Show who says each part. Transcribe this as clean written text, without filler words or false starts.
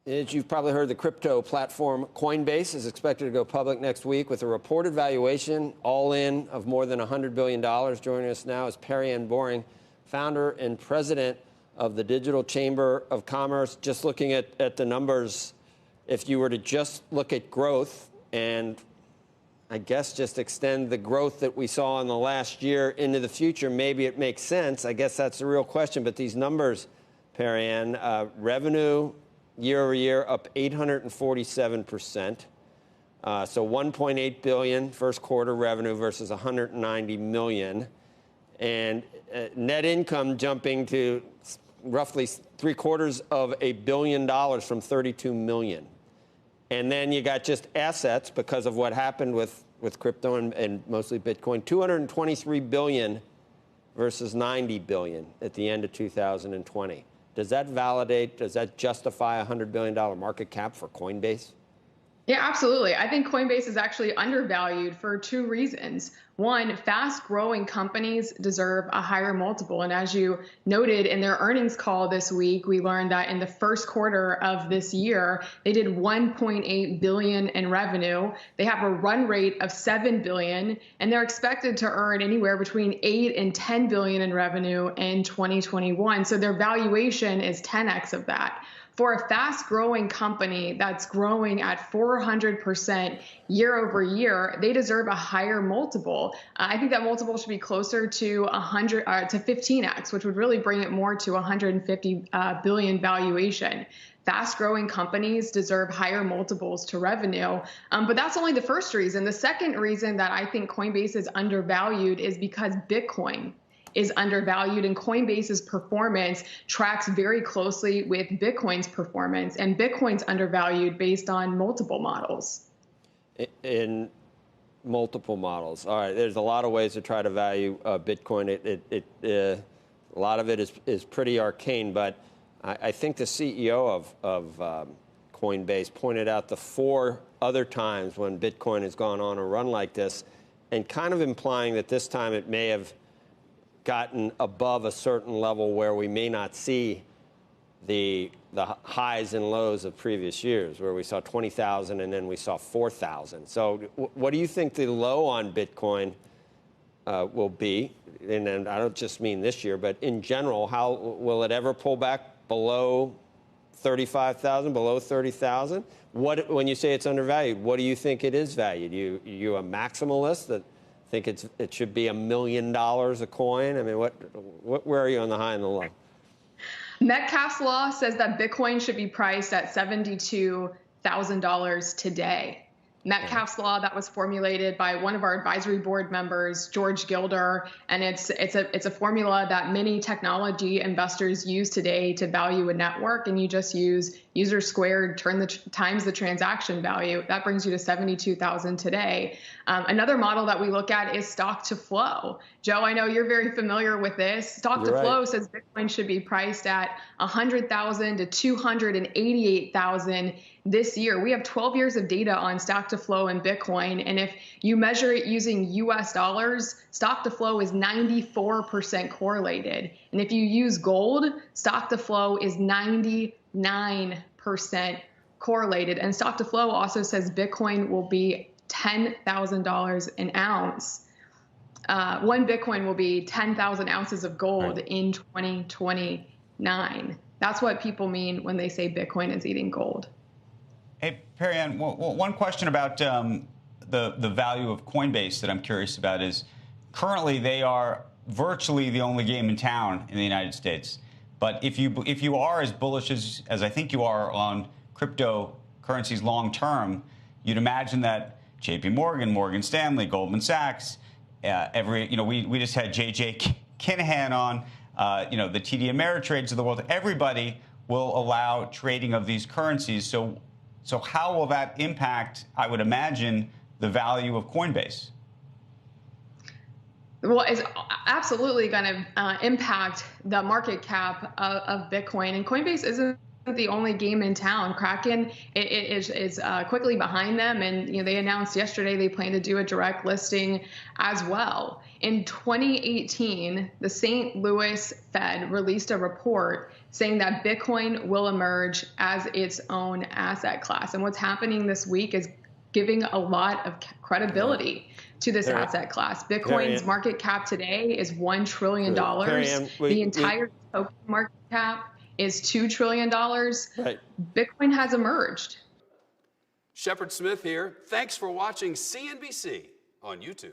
Speaker 1: As you've probably heard, the crypto platform Coinbase is expected to go public next week with a reported valuation all in of more than $100 billion. Joining us now is Perianne Boring, founder and president of the Digital Chamber of Commerce. Just looking at the numbers, if you were to just look at growth and I guess just extend the growth that we saw in the last year into the future, maybe it makes sense. I guess that's the real question. But these numbers, Perianne, revenue year over year up 847%. So 1.8 billion first quarter revenue versus 190 million. And net income jumping to roughly $750 million from 32 million. And then you got just assets because of what happened with crypto and mostly Bitcoin, 223 billion versus 90 billion at the end of 2020. Does that validate, does that justify a $100 billion market cap for Coinbase?
Speaker 2: Yeah, absolutely. I think Coinbase is actually undervalued for two reasons. One, fast-growing companies deserve a higher multiple. And as you noted in their earnings call this week, we learned that in the first quarter of this year, they did 1.8 billion in revenue. They have a run rate of 7 billion, and they're expected to earn anywhere between 8 and 10 billion in revenue in 2021. So their valuation is 10x of that. For a fast-growing company that's growing at 400% year over year, they deserve a higher multiple. I think that multiple should be closer to 15x, which would really bring it more to 150 billion valuation. Fast-growing companies deserve higher multiples to revenue, but that's only the first reason. The second reason that I think Coinbase is undervalued is because Bitcoin is undervalued, and Coinbase's performance tracks very closely with Bitcoin's performance, and Bitcoin's undervalued based on multiple models.
Speaker 1: In multiple models. All right, there's a lot of ways to try to value Bitcoin. A lot of it is pretty arcane, but I think the CEO of Coinbase pointed out the 4 other times when Bitcoin has gone on a run like this, and kind of implying that this time it may have gotten above a certain level where we may not see the highs and lows of previous years, where we saw 20,000 and then we saw 4,000. So what do you think the low on Bitcoin will be? And then I don't just mean this year, but in general, how will it ever pull back below 35,000, below 30,000? When you say it's undervalued, what do you think it is valued? You a maximalist that think it should be $1 million a coin? I mean, where are you on the high and the low?
Speaker 2: Metcalfe's law says that Bitcoin should be priced at $72,000 today. Metcalfe's law that was formulated by one of our advisory board members, George Gilder, and it's a formula that many technology investors use today to value a network, and you just use user squared times the transaction value. That brings you to 72,000 today. Another model that we look at is stock to flow. Joe, I know you're very familiar with this. Stock to flow says Bitcoin should be priced at 100,000 to 288,000 this year. We have 12 years of data on stock to flow in Bitcoin, and if you measure it using US dollars, stock to flow is 94% correlated. And if you use gold, stock to flow is 99% correlated. And stock to flow also says Bitcoin will be $10,000 an ounce. One Bitcoin will be 10,000 ounces of gold in 2029. That's what people mean when they say Bitcoin is eating gold.
Speaker 3: Hey, Perianne, one question about the value of Coinbase that I'm curious about is currently they are virtually the only game in town in the United States. But if you are as bullish as I think you are on cryptocurrencies long term, you'd imagine that J.P. Morgan, Morgan Stanley, Goldman Sachs, we just had J.J. Kinahan on, the TD Ameritrades of the world. Everybody will allow trading of these currencies. So how will that impact, I would imagine, the value of Coinbase?
Speaker 2: Well, it's absolutely going to impact the market cap of Bitcoin. And Coinbase isn't the only game in town. Kraken is quickly behind them, and they announced yesterday they plan to do a direct listing as well. In 2018, the St. Louis Fed released a report saying that Bitcoin will emerge as its own asset class. And what's happening this week is giving a lot of credibility to this asset class. Bitcoin's market cap today is $1 trillion. The entire token market cap is $2 trillion.
Speaker 4: Right.
Speaker 2: Bitcoin has emerged.
Speaker 4: Shepard Smith here. Thanks for watching CNBC on YouTube.